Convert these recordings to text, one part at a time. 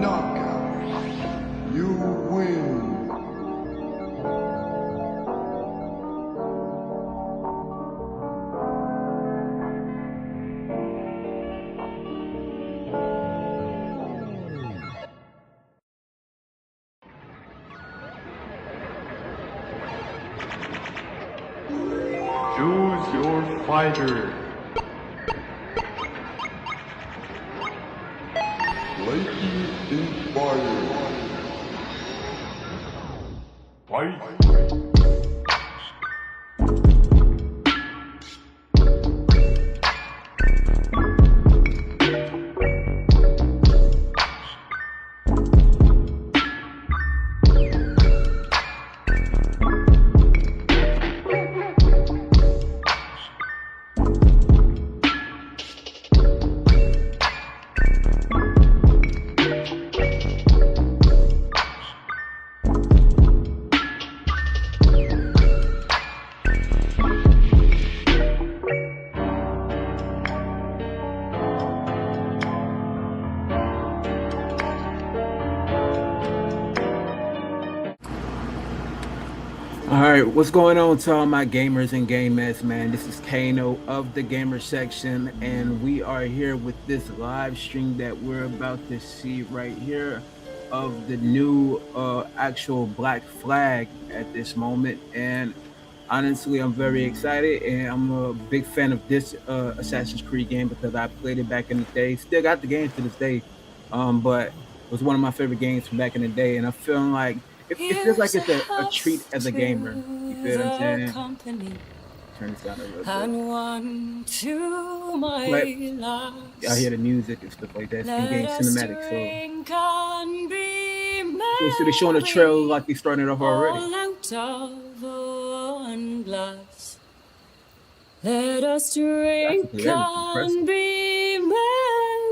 Knockout. You win. Choose your fighter. Lightning in fire. Fight. Alright, what's going on to all my gamers and game mess, man? This is Kano of the Gamer Section, and we are here with this live stream that we're about to see right here of the new actual Black Flag at this moment. And honestly, I'm very excited, and I'm a big fan of this Assassin's Creed game because I played it back in the day. Still got the game to this day, but it was one of my favorite games from back in the day, and I'm feeling like it feels like it's a treat as a gamer. You feel what I'm saying? Turn this down a little bit. And one to my Y'all hear the music and stuff like that. It's in-game cinematic, so they're showing a trail like they started off already. Out of one glass. Let us drink and be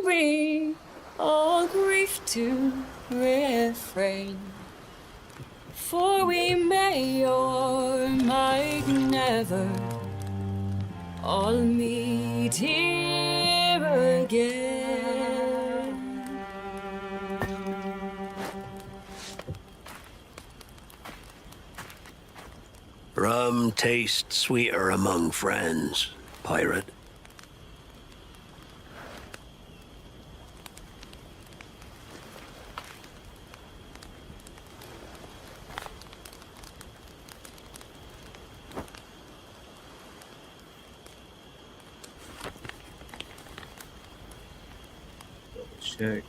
merry, all grief to refrain. For we may or might never all meet here again. Rum tastes sweeter among friends, pirate. Check.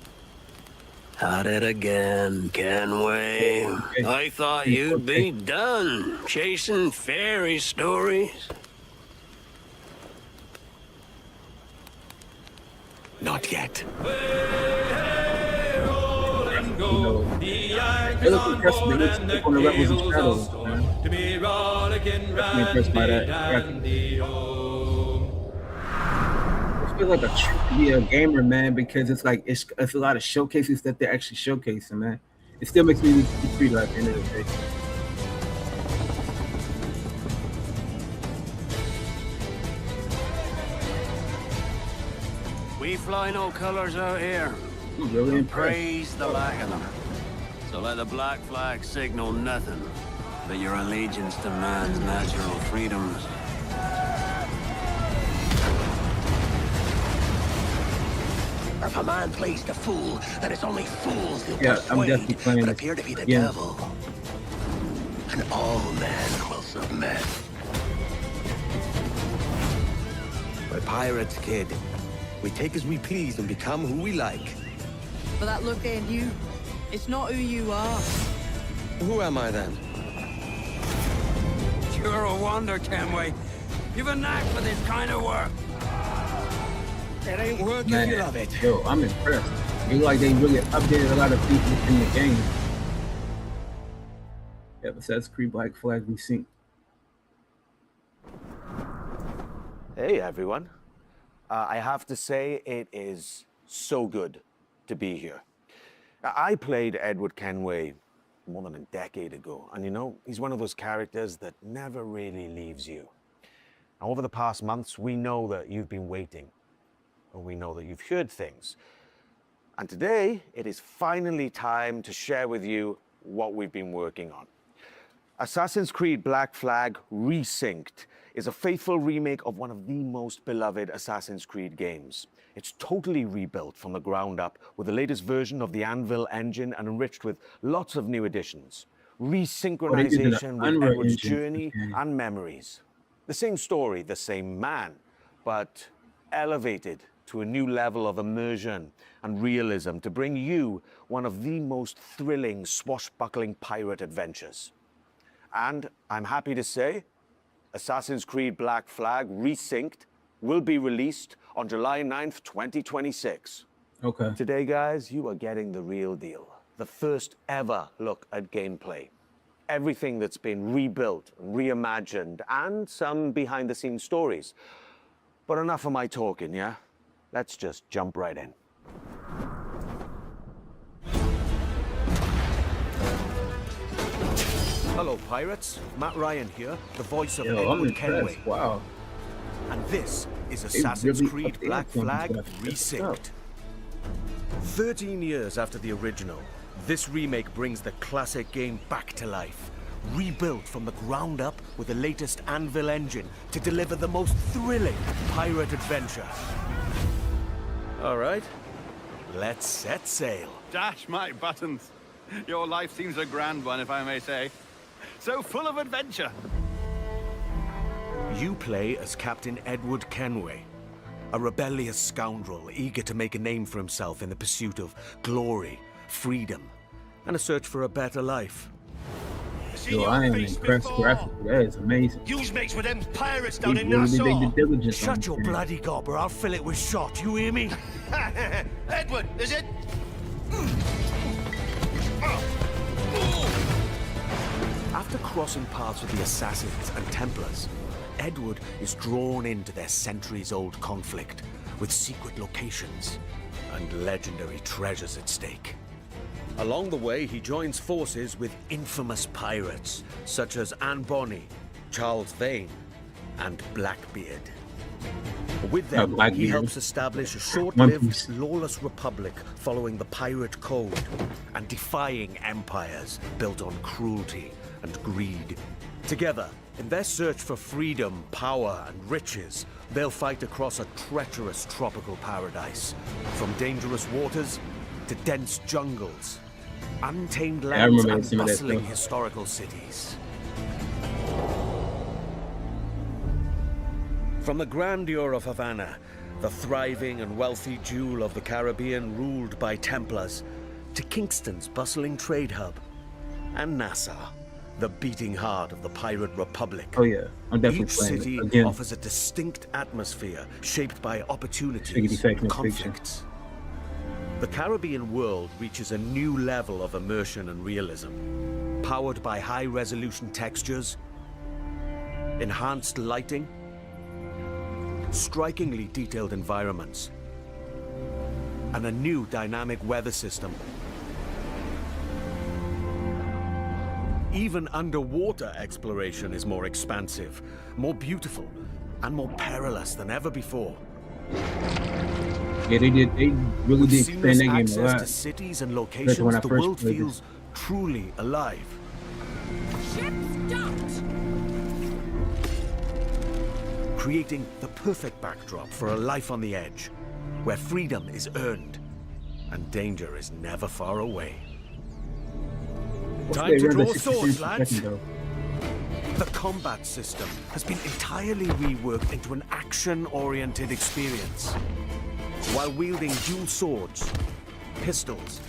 At it again, Kenway. I thought you'd be done chasing fairy stories. Not yet. It looks impressive. They look stick on the Rebels and Shadows, man. I'm impressed by that. It feels like a treat to be a gamer, man, because it's like it's a lot of showcases that they're actually showcasing, man. It still makes me treat at the end of the day. We fly no colors out here. Really impressed. Praise the lack of them. So let the Black Flag signal nothing but your allegiance to man's natural freedoms. If a man plays the fool, then it's only fools who persuade that appear to be the devil. And all men will submit. We're pirates, kid. We take as we please and become who we like. But that look there in you, it's not who you are. Who am I then? You're a wonder, Kenway. You've a knack for this kind of work. It ain't work if you love it. Yo, I'm impressed. It looks like they really updated a lot of things in the game. Yeah, Assassin's Creed Black Flag Resynced. Hey everyone. I have to say it is so good to be here. I played Edward Kenway more than a decade ago, and you know, he's one of those characters that never really leaves you. Now, over the past months, we know that you've been waiting, and we know that you've heard things. And today, it is finally time to share with you what we've been working on. Assassin's Creed Black Flag Resynced is a faithful remake of one of the most beloved Assassin's Creed games. It's totally rebuilt from the ground up with the latest version of the Anvil engine and enriched with lots of new additions. Resynchronization with Edward's journey and memories. The same story, the same man, but elevated to a new level of immersion and realism to bring you one of the most thrilling, swashbuckling pirate adventures. And I'm happy to say, Assassin's Creed Black Flag Resynced will be released on July 9th, 2026. Okay. Today, guys, you are getting the real deal. The first ever look at gameplay. Everything that's been rebuilt, reimagined, and some behind-the-scenes stories. But enough of my talking, yeah? Let's just jump right in. Hello, pirates. Matt Ryan here, the voice of Edward Kenway. Wow. And this is Assassin's Creed Black Flag Resynced. 13 years after the original, this remake brings the classic game back to life. Rebuilt from the ground up with the latest Anvil engine to deliver the most thrilling pirate adventure. All right, let's set sail. Dash my buttons. Your life seems a grand one, if I may say. So full of adventure. You play as Captain Edward Kenway, a rebellious scoundrel eager to make a name for himself in the pursuit of glory, freedom, and a search for a better life. Yo, I am impressed graphically. That is amazing. Use mates with them pirates down in Really Nassau. dig the diligence on Shut this your game. bloody gob or I'll fill it with shot, you hear me? Edward, is it? After crossing paths with the Assassins and Templars, Edward is drawn into their centuries-old conflict with secret locations and legendary treasures at stake. Along the way, he joins forces with infamous pirates such as Anne Bonny, Charles Vane, and Blackbeard. With them, he Blackbeard. helps establish a One short-lived, Piece. lawless republic following the pirate code and defying empires built on cruelty and greed. Together, in their search for freedom, power, and riches, they'll fight across a treacherous tropical paradise, from dangerous waters to dense jungles, untamed I lands, remember and some of that bustling stuff. historical cities. From the grandeur of Havana, the thriving and wealthy jewel of the Caribbean ruled by Templars, to Kingston's bustling trade hub, and Nassau, the beating heart of the pirate republic. Oh yeah, I'm definitely Each playing city it. Again, offers a distinct atmosphere shaped by Shiggity opportunities fake and no fiction. conflicts. The Caribbean world reaches a new level of immersion and realism, powered by high-resolution textures, enhanced lighting, strikingly detailed environments, and a new dynamic weather system. Even underwater exploration is more expansive, more beautiful, and more perilous than ever before. yeah, they really With did expand seamless that game a access lot. to cities and Especially locations, when I the first world played feels truly alive. Ship stopped! Creating the perfect backdrop for a life on the edge, where freedom is earned and danger is never far away. Time to draw swords, lads. The combat system has been entirely reworked into an action-oriented experience. While wielding dual swords, pistols,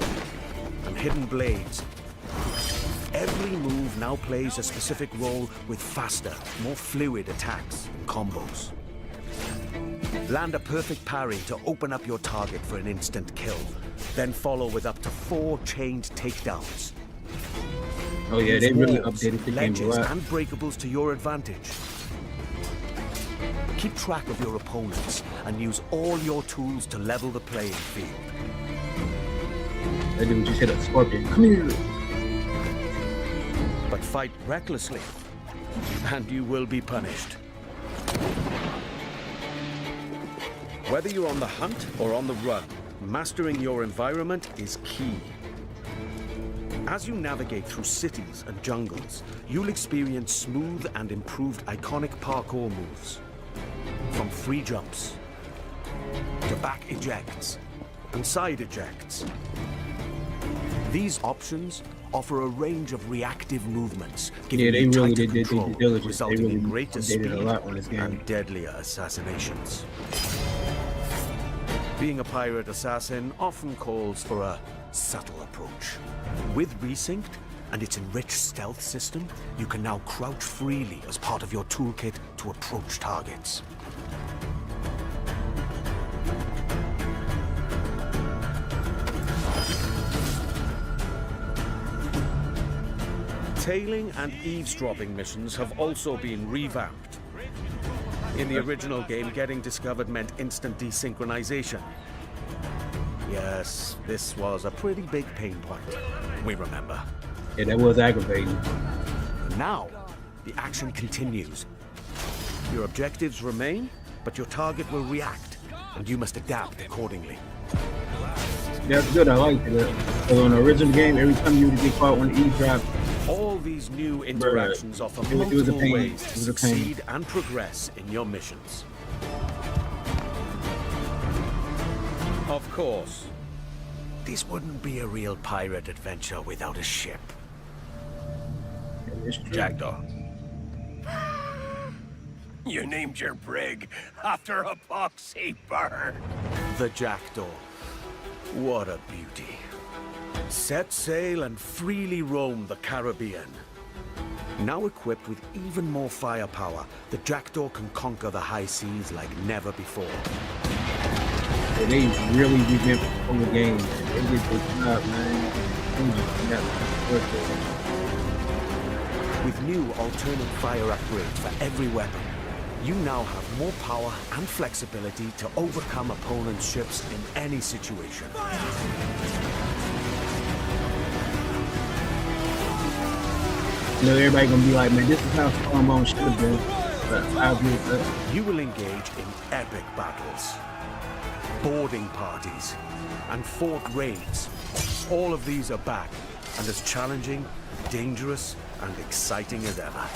and hidden blades, every move now plays a specific role with faster, more fluid attacks and combos. Land a perfect parry to open up your target for an instant kill, then follow with up to 4 chained takedowns. Oh yeah, they really Walls, updated the game a ledges, lot. and breakables to your advantage. Keep track of your opponents and use all your tools to level the playing field. That dude just hit a scorpion. Come here. But fight recklessly, and you will be punished. Whether you're on the hunt or on the run, Mastering your environment is key. As you navigate through cities and jungles, you'll experience smooth and improved iconic parkour moves. From free jumps, to back ejects, and side ejects. These options offer a range of reactive movements, giving you tighter control, resulting in greater speed and deadlier assassinations. Being a pirate assassin often calls for a subtle approach. With Resynced and its enriched stealth system, you can now crouch freely as part of your toolkit to approach targets. Tailing and eavesdropping missions have also been revamped. In the original game, getting discovered meant instant desynchronization. Yes, this was a pretty big pain point, we remember. Yeah, that was aggravating. Now, the action continues. Your objectives remain, but your target will react, and you must adapt accordingly. That's good, I liked it. So in the original game, every time you would get caught on the eavesdrop, all these new interactions offer multiple ways to succeed and progress in your missions. Of course, this wouldn't be a real pirate adventure without a ship. Jackdaw. You named your brig after a boxy bird. The Jackdaw. What a beauty. Set sail and freely roam the Caribbean. Now equipped with even more firepower, the Jackdaw can conquer the high seas like never before. Yeah, they really revamped the whole game. They did good job, man. With new alternate fire upgrades for every weapon, you now have more power and flexibility to overcome opponents' ships in any situation. You know, everybody gonna be like, man, this is how Stormborn should have been. But I agree with that. You will engage in epic battles, boarding parties, and fort raids. All of these are back, and as challenging, dangerous, and exciting as ever.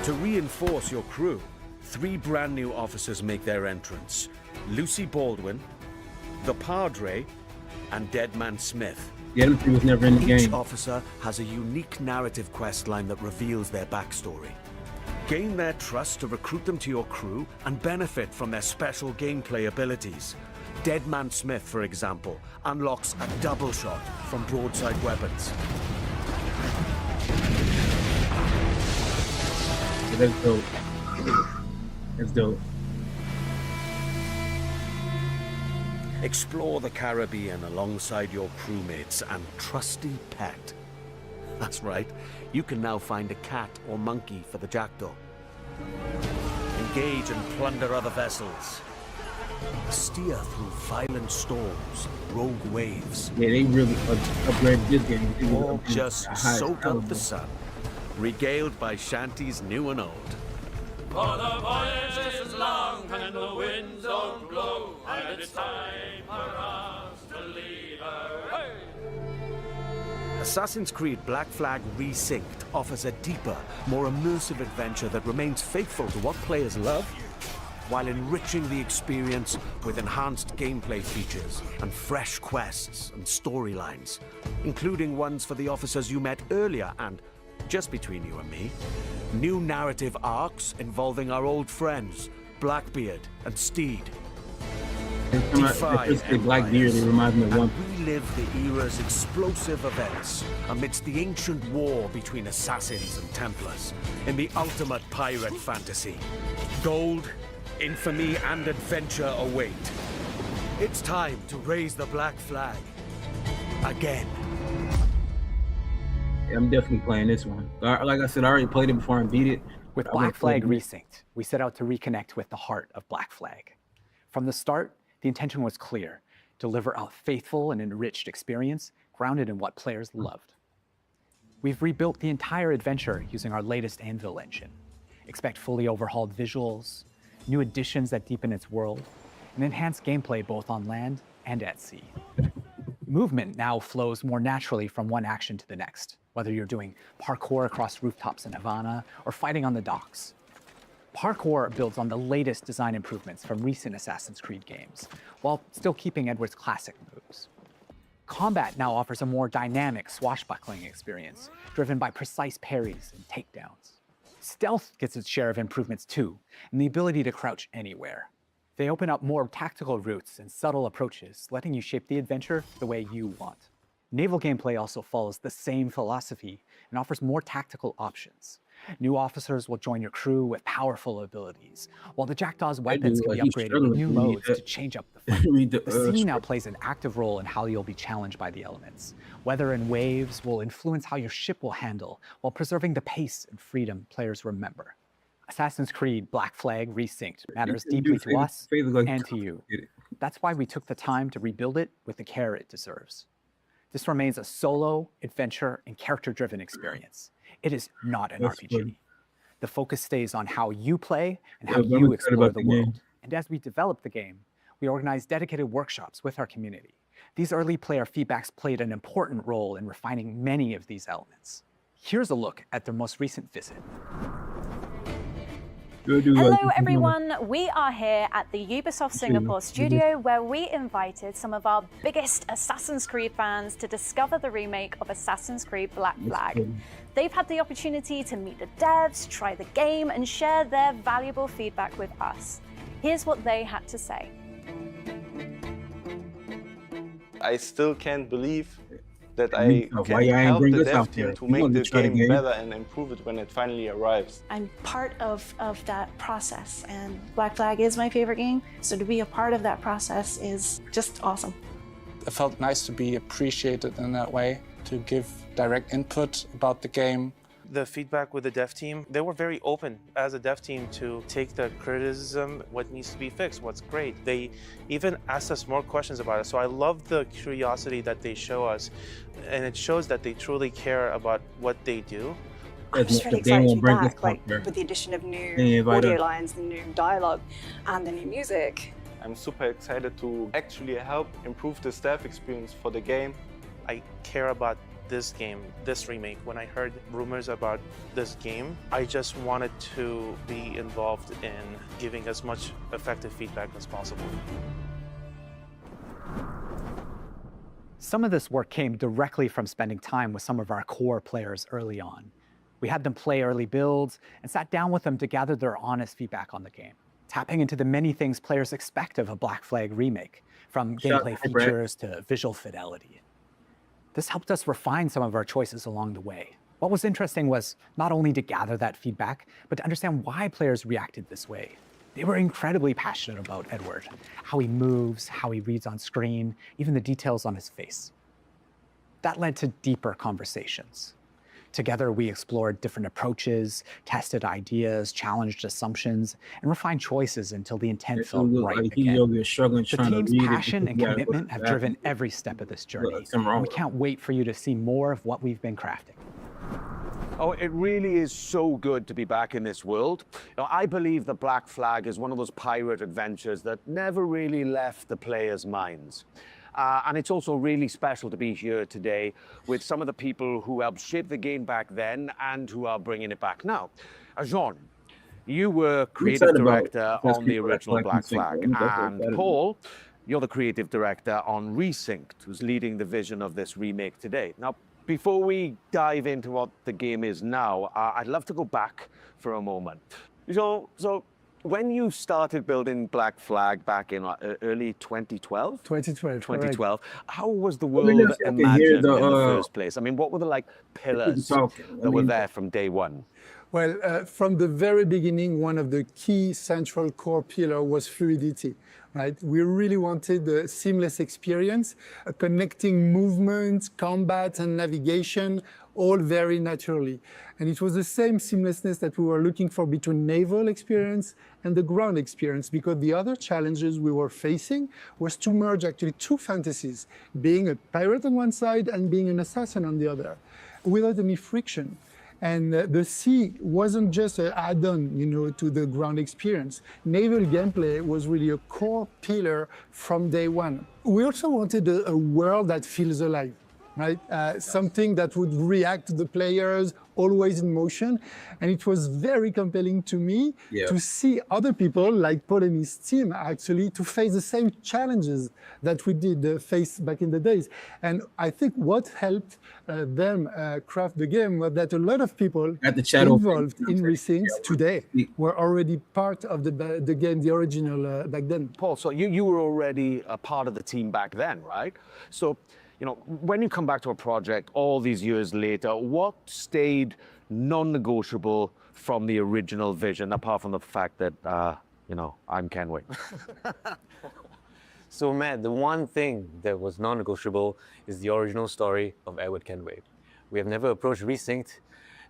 To reinforce your crew, 3 brand new officers make their entrance. Lucy Baldwin, the Padre, and Deadman Smith. Yeah, them 3 was never in the game. Each officer has a unique narrative questline that reveals their backstory. Gain their trust to recruit them to your crew and benefit from their special gameplay abilities. Deadman Smith, for example, unlocks a double shot from broadside weapons. That's dope. That's dope. Explore the Caribbean alongside your crewmates and trusty pet. That's right, you can now find a cat or monkey for the Jackdaw. Engage and plunder other vessels. Steer through violent storms, rogue waves. Yeah, they really upgraded this game. Or just soak up the sun, regaled by shanties new and old. For the voyage is long and the winds don't blow, and it's time for us to leave her. Hey! Assassin's Creed Black Flag Resynced offers a deeper, more immersive adventure that remains faithful to what players love, while enriching the experience with enhanced gameplay features and fresh quests and storylines, including ones for the officers you met earlier and, just between you and me, new narrative arcs involving our old friends, Blackbeard and Steed. Blackbeard, it reminds me of one. And relive the era's explosive events amidst the ancient war between assassins and Templars in the ultimate pirate fantasy. Gold, infamy, and adventure await. It's time to raise the Black Flag again. I'm definitely playing this one. Like I said, I already played it before and beat it. With Black Flag Resynced, we set out to reconnect with the heart of Black Flag. From the start, the intention was clear: deliver a faithful and enriched experience grounded in what players loved. We've rebuilt the entire adventure using our latest Anvil engine. Expect fully overhauled visuals, new additions that deepen its world, and enhance gameplay both on land and at sea. Movement now flows more naturally from one action to the next, whether you're doing parkour across rooftops in Havana or fighting on the docks. Parkour builds on the latest design improvements from recent Assassin's Creed games, while still keeping Edward's classic moves. Combat now offers a more dynamic, swashbuckling experience, driven by precise parries and takedowns. Stealth gets its share of improvements too, and the ability to crouch anywhere. They open up more tactical routes and subtle approaches, letting you shape the adventure the way you want. Naval gameplay also follows the same philosophy and offers more tactical options. New officers will join your crew with powerful abilities, while the Jackdaw's weapons can be upgraded with new modes to change up the fight. The sea now plays an active role in how you'll be challenged by the elements. Weather and waves will influence how your ship will handle, while preserving the pace and freedom players remember. Assassin's Creed Black Flag Resynced matters deeply to us and to you. That's why we took the time to rebuild it with the care it deserves. This remains a solo, adventure, and character-driven experience. It is not an RPG. The focus stays on how you play and how you explore the world. And as we develop the game, we organize dedicated workshops with our community. These early player feedbacks played an important role in refining many of these elements. Here's a look at their most recent visit. Hello everyone, we are here at the Ubisoft Singapore studio where we invited some of our biggest Assassin's Creed fans to discover the remake of Assassin's Creed Black Flag. They've had the opportunity to meet the devs, try the game, and share their valuable feedback with us. Here's what they had to say. I still can't believe that I can help the dev team to make the game better and improve it when it finally arrives. I'm part of that process, and Black Flag is my favorite game, so to be a part of that process is just awesome. It felt nice to be appreciated in that way, to give direct input about the game. The feedback with the dev team, they were very open as a dev team to take the criticism, what needs to be fixed, what's great. They even asked us more questions about it. So I love the curiosity that they show us, and it shows that they truly care about what they do. I'm just really excited to be back, with the addition of new audio lines, the new dialogue, and the new music. I'm super excited to actually help improve the staff experience for the game. I care about this game, this remake. When I heard rumors about this game, I just wanted to be involved in giving as much effective feedback as possible. Some of this work came directly from spending time with some of our core players early on. We had them play early builds and sat down with them to gather their honest feedback on the game, tapping into the many things players expect of a Black Flag remake, from gameplay features to visual fidelity. This helped us refine some of our choices along the way. What was interesting was not only to gather that feedback, but to understand why players reacted this way. They were incredibly passionate about Edward, how he moves, how he reads on screen, even the details on his face. That led to deeper conversations. Together, we explored different approaches, tested ideas, challenged assumptions, and refined choices until the intent felt right again. The team's passion and commitment have driven every step of this journey, and we can't wait for you to see more of what we've been crafting. Oh, it really is so good to be back in this world. Now, I believe that Black Flag is one of those pirate adventures that never really left the players' minds. And it's also really special to be here today with some of the people who helped shape the game back then and who are bringing it back now. Jean, you were creative director on the original Black Flag, and Paul, you're the creative director on Resynced, who's leading the vision of this remake today. Now, before we dive into what the game is now, I'd love to go back for a moment. So when you started building Black Flag back in early 2012? 2012. How was the world imagined in the first place? I mean, what were the pillars that were there from day one? Well, from the very beginning, one of the key central core pillar was fluidity, right? We really wanted a seamless experience, connecting movement, combat, and navigation, all very naturally. And it was the same seamlessness that we were looking for between naval experience and the ground experience, because the other challenges we were facing was to merge actually two fantasies, being a pirate on one side and being an assassin on the other, without any friction. And the sea wasn't just an add-on, to the ground experience. Naval gameplay was really a core pillar from day one. We also wanted a world that feels alive, right? Something that would react to the players, always in motion. And it was very compelling to me to see other people like Paul and his team actually to face the same challenges that we did face back in the days. And I think what helped them craft the game was that a lot of people involved in Resynced today were already part of the game, the original back then. Paul, so you were already a part of the team back then, right? So, when you come back to a project all these years later, what stayed non-negotiable from the original vision, apart from the fact that, I'm Kenway? So, Matt, the one thing that was non-negotiable is the original story of Edward Kenway. We have never approached Resynced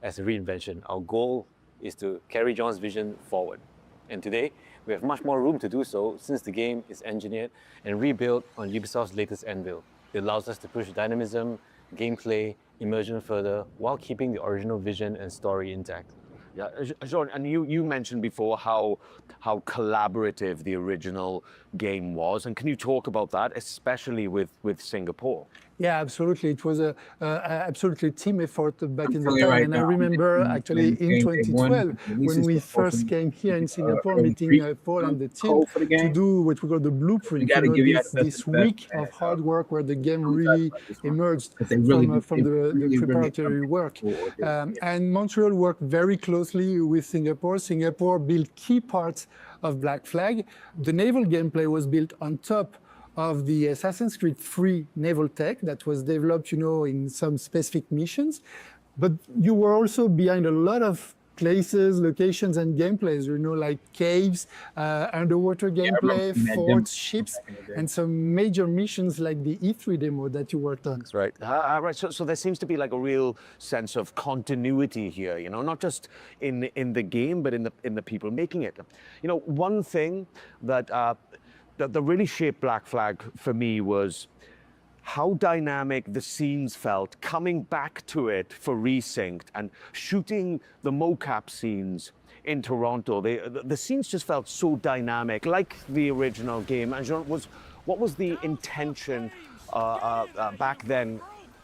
as a reinvention. Our goal is to carry John's vision forward. And today, we have much more room to do so since the game is engineered and rebuilt on Ubisoft's latest Anvil. It allows us to push dynamism, gameplay, immersion further, while keeping the original vision and story intact. Yeah, Jean, and you mentioned before how collaborative the original game was, and can you talk about that, especially with Singapore? Yeah, absolutely. It was a absolutely team effort back in the time. And I remember actually in 2012, when we first came here in Singapore, meeting Paul and the team to do what we call the blueprint. This week of hard work where the game really emerged from the preparatory work. And Montreal worked very closely with Singapore. Singapore built key parts of Black Flag. The naval gameplay was built on top of the Assassin's Creed 3 naval tech that was developed, in some specific missions. But you were also behind a lot of places, locations, and gameplays, like caves, underwater gameplay, forts, ships, and some major missions like the E3 demo that you worked on. That's right. Right. So there seems to be like a real sense of continuity here, not just in the game, but in the people making it. One thing that really shaped Black Flag for me was how dynamic the scenes felt coming back to it for Resynced and shooting the mocap scenes in Toronto. The scenes just felt so dynamic, like the original game. And Jean, what was the intention back then,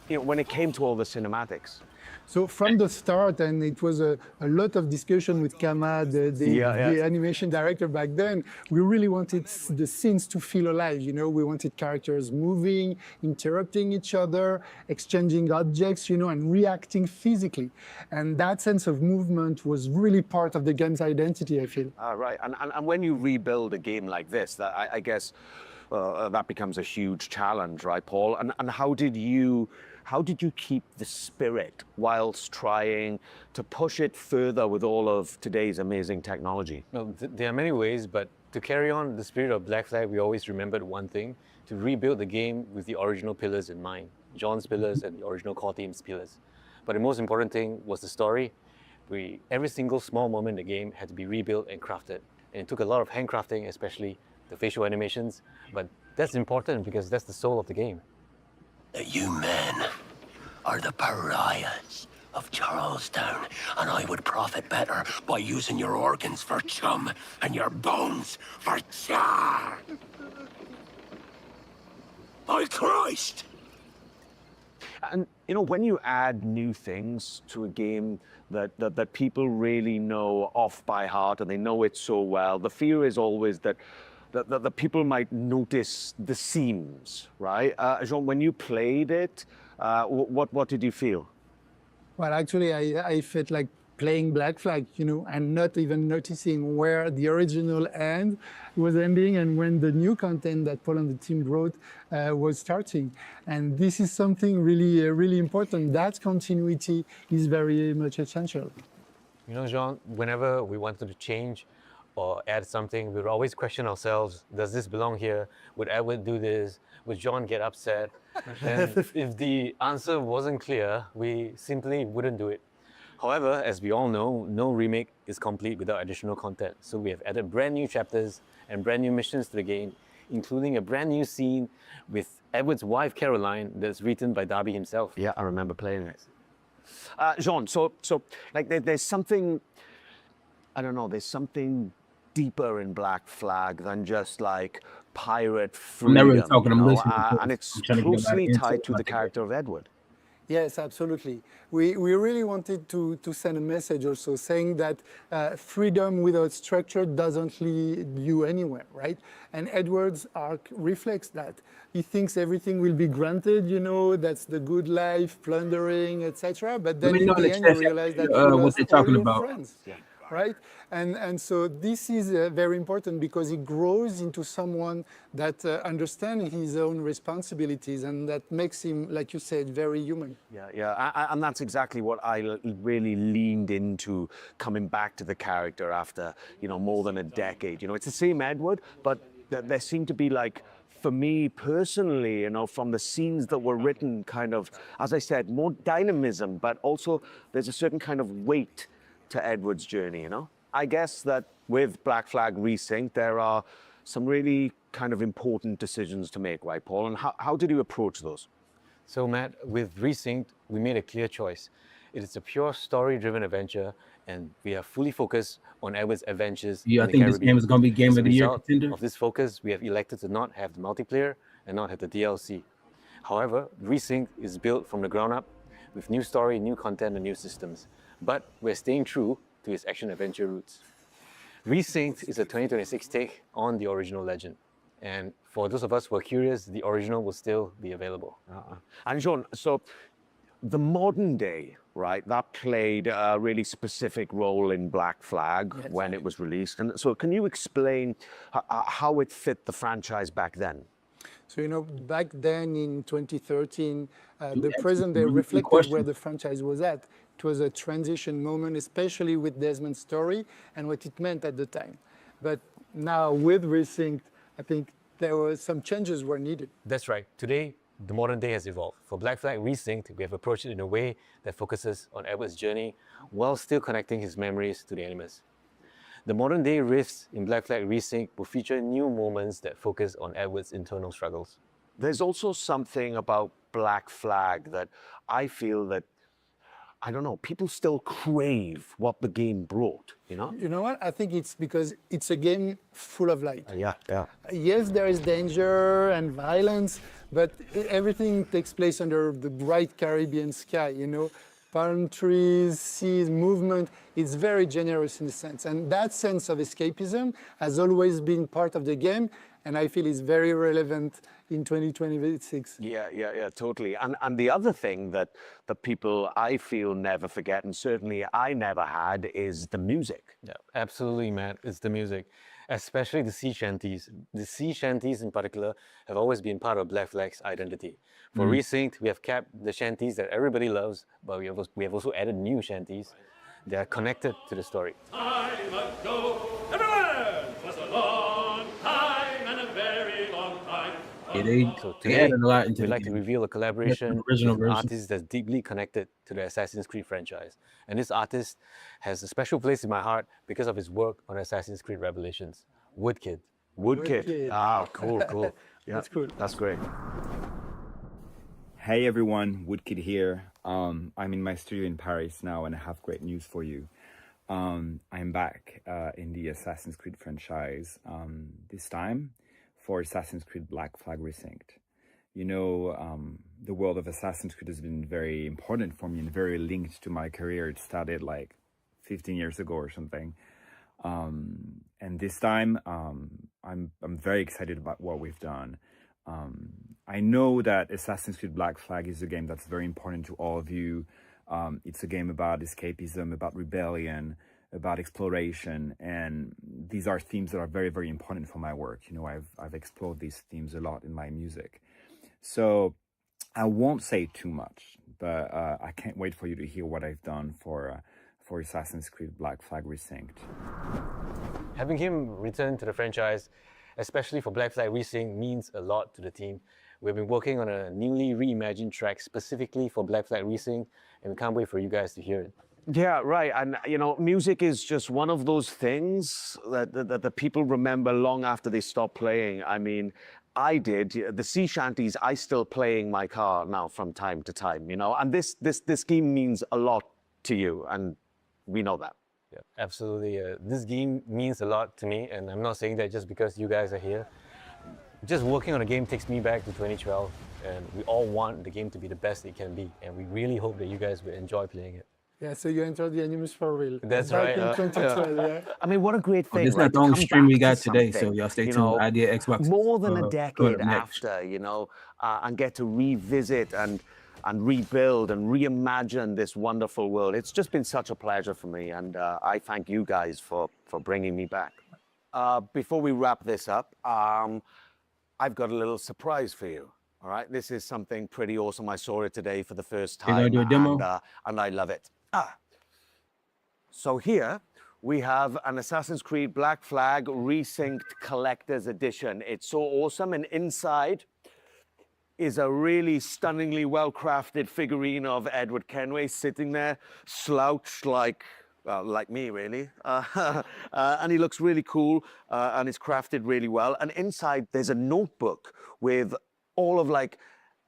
when it came to all the cinematics? So from the start, and it was a lot of discussion with Kama, the animation director back then, we really wanted the scenes to feel alive. We wanted characters moving, interrupting each other, exchanging objects, and reacting physically. And that sense of movement was really part of the game's identity, I feel. Right. And when you rebuild a game like this, I guess that becomes a huge challenge, right, Paul? And how did you keep the spirit whilst trying to push it further with all of today's amazing technology? Well, there are many ways, but to carry on the spirit of Black Flag, we always remembered one thing: to rebuild the game with the original pillars in mind, John's pillars and the original core team's pillars. But the most important thing was the story. Every single small moment in the game had to be rebuilt and crafted. And it took a lot of handcrafting, especially the facial animations, but that's important because that's the soul of the game. You men are the pariahs of Charlestown, and I would profit better by using your organs for chum and your bones for char. By Christ! And when you add new things to a game that people really know off by heart and they know it so well, the fear is always that the people might notice the seams, right? Jean, when you played it, what did you feel? Well, actually, I felt like playing Black Flag, and not even noticing where the original end was ending and when the new content that Paul and the team wrote was starting. And this is something really, really important. That continuity is very much essential. Jean, whenever we wanted to change or add something, we would always question ourselves, does this belong here? Would Edward do this? Would John get upset? And if the answer wasn't clear, we simply wouldn't do it. However, as we all know, no remake is complete without additional content. So we have added brand new chapters and brand new missions to the game, including a brand new scene with Edward's wife, Caroline, that's written by Darby himself. Yeah, I remember playing it. Jean, so like there's something, I don't know, there's something deeper in Black Flag than just like pirate freedom. I'm not really talking, I'm listening. And it's closely tied to the character of Edward. Yes, absolutely. We really wanted to send a message also saying that freedom without structure doesn't lead you anywhere, right? And Edward's arc reflects that. He thinks everything will be granted, you know, that's the good life, plundering, etc. But then in the end, you realize that you lost all your friends. Yeah. Right? And so this is very important because he grows into someone that understands his own responsibilities, and that makes him, like you said, very human. Yeah. And that's exactly what I really leaned into coming back to the character after, you know, more than a decade. You know, it's the same Edward, but there seemed to be like, for me personally, you know, from the scenes that were written, kind of, as I said, more dynamism, but also there's a certain kind of weight to Edward's journey, you know? I guess that with Black Flag Resynced, there are some really kind of important decisions to make, right, Paul? And how did you approach those? So, Matt, with Resynced, we made a clear choice. It is a pure story-driven adventure, and we are fully focused on Edward's adventures in the Caribbean. This game is going to be Game of the Year contender. Of this focus, we have elected to not have the multiplayer and not have the DLC. However, Resynced is built from the ground up with new story, new content, and new systems. But we're staying true to its action-adventure roots. Resynced is a 2026 take on the original legend. And for those of us who are curious, the original will still be available. And Jean, so the modern day, right, that played a really specific role in Black Flag when it was released. And so can you explain how it fit the franchise back then? So, you know, back then in 2013, the present day reflected where the franchise was at. It was a transition moment, especially with Desmond's story and what it meant at the time. But now with Resynced, I think there were some changes were needed. That's right. Today, the modern day has evolved. For Black Flag Resynced, we have approached it in a way that focuses on Edward's journey while still connecting his memories to the Animus. The modern day riffs in Black Flag Resynced will feature new moments that focus on Edward's internal struggles. There's also something about Black Flag that I feel that, I don't know, people still crave what the game brought, you know? You know what? I think it's because it's a game full of light. Yeah. Yes, there is danger and violence, but everything takes place under the bright Caribbean sky, you know? Palm trees, seas, movement. It's very generous in a sense. And that sense of escapism has always been part of the game, and I feel it's very relevant in 2026. Yeah, totally. And the other thing that the people, I feel, never forget, and certainly I never had, is the music. Yeah, absolutely, Matt. It's the music, especially the sea shanties. The sea shanties in particular have always been part of Black Flag's identity. For Resynced, we have kept the shanties that everybody loves, but we have also added new shanties that are connected to the story. Time ago, everywhere was a long time and a very long time. So today, we'd like to reveal a collaboration with an artist that's deeply connected to the Assassin's Creed franchise. And this artist has a special place in my heart because of his work on Assassin's Creed Revelations. Woodkid. Woodkid. Ah, cool. Yeah, that's cool. That's great. Hey everyone, Woodkid here. I'm in my studio in Paris now and I have great news for you. I'm back in the Assassin's Creed franchise, this time for Assassin's Creed Black Flag Resynced. You know, the world of Assassin's Creed has been very important for me and very linked to my career. It started like 15 years ago or something. And this time, I'm very excited about what we've done. I know that Assassin's Creed Black Flag is a game that's very important to all of you. It's a game about escapism, about rebellion, about exploration, and these are themes that are very, very important for my work. You know, I've explored these themes a lot in my music. So I won't say too much, but I can't wait for you to hear what I've done for Assassin's Creed Black Flag Resynced. Having him return to the franchise, especially for Black Flag Resynced, means a lot to the team. We've been working on a newly reimagined track specifically for Black Flag Resynced, and we can't wait for you guys to hear it. Yeah, right. And, you know, music is just one of those things that the people remember long after they stop playing. I mean, I did, the sea shanties, I still play in my car now from time to time, you know, and this game means a lot to you, and we know that. Yeah, absolutely. This game means a lot to me, and I'm not saying that just because you guys are here. Just working on a game takes me back to 2012, and we all want the game to be the best it can be, and we really hope that you guys will enjoy playing it. Yeah, so you entered the Animus for real. That's back right. in 2012, yeah. I mean, what a great thing. It's not the only stream we got today, so y'all stay tuned. Idea Xbox. More than a decade after, you know, and get to revisit and rebuild and reimagine this wonderful world. It's just been such a pleasure for me, and I thank you guys for bringing me back. Before we wrap this up, I've got a little surprise for you. All right, this is something pretty awesome. I saw it today for the first time, you gonna do a demo? And I love it. So here we have an Assassin's Creed Black Flag Resynced Collector's Edition. It's so awesome, and inside is a really stunningly well-crafted figurine of Edward Kenway sitting there, slouched like me, really. And he looks really cool, and it's crafted really well. And inside, there's a notebook with all of like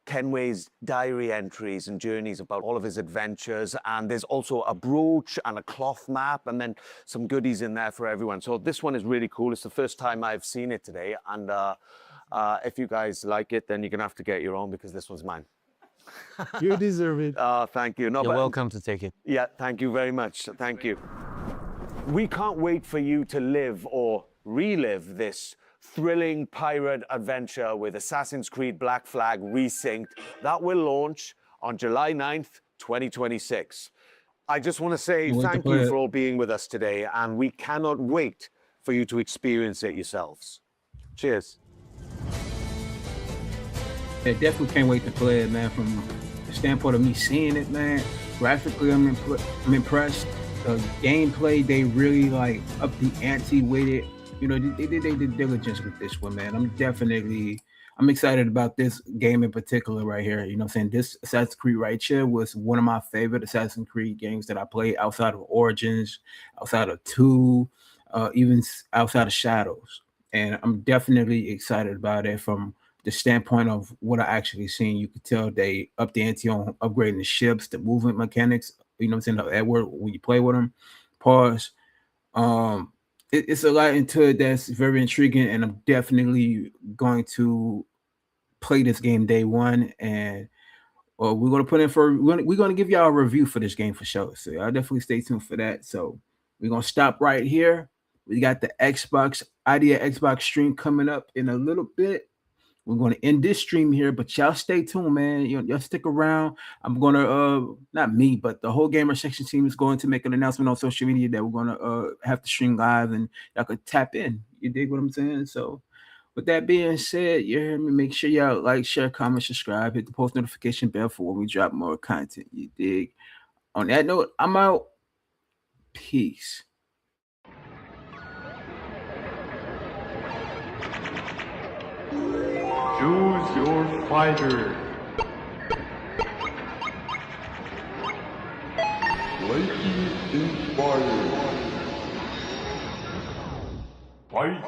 Kenway's diary entries and journeys about all of his adventures. And there's also a brooch and a cloth map, and then some goodies in there for everyone. So this one is really cool. It's the first time I've seen it today. And if you guys like it, then you're gonna have to get your own, because this one's mine. You deserve it. Thank you. No, You're welcome to take it. Yeah, thank you very much. Thank you. We can't wait for you to live or relive this thrilling pirate adventure with Assassin's Creed Black Flag Resynced. That will launch on July 9th, 2026. I just want to say thank you for all being with us today, and we cannot wait for you to experience it yourselves. Cheers. Yeah, definitely can't wait to play it, man. From the standpoint of me seeing it, man, graphically, I'm impressed. The gameplay, they really like up the ante with it. You know, they did their diligence with this one, man. I'm excited about this game in particular right here. You know what I'm saying? This Assassin's Creed right here was one of my favorite Assassin's Creed games that I played outside of Origins, outside of 2, even outside of Shadows. And I'm definitely excited about it from the standpoint of what I actually seen. You could tell they upped the ante on upgrading the ships, the movement mechanics. You know what I'm saying? Edward, when you play with them, pause. It's a lot into it that's very intriguing, and I'm definitely going to play this game day one. And we're gonna put in we're gonna give y'all a review for this game for sure. So I'll definitely stay tuned for that. So we're gonna stop right here. We got the Idea Xbox stream coming up in a little bit. We're going to end this stream here, but y'all stay tuned, man. Y'all stick around. I'm going to, not me, but the whole Gamer Section team is going to make an announcement on social media that we're going to have to stream live, and y'all could tap in. You dig what I'm saying? So with that being said, you hear me? Make sure y'all like, share, comment, subscribe, hit the post notification bell for when we drop more content. You dig? On that note, I'm out. Peace. Choose your fighter. Lightning inspired. Fight.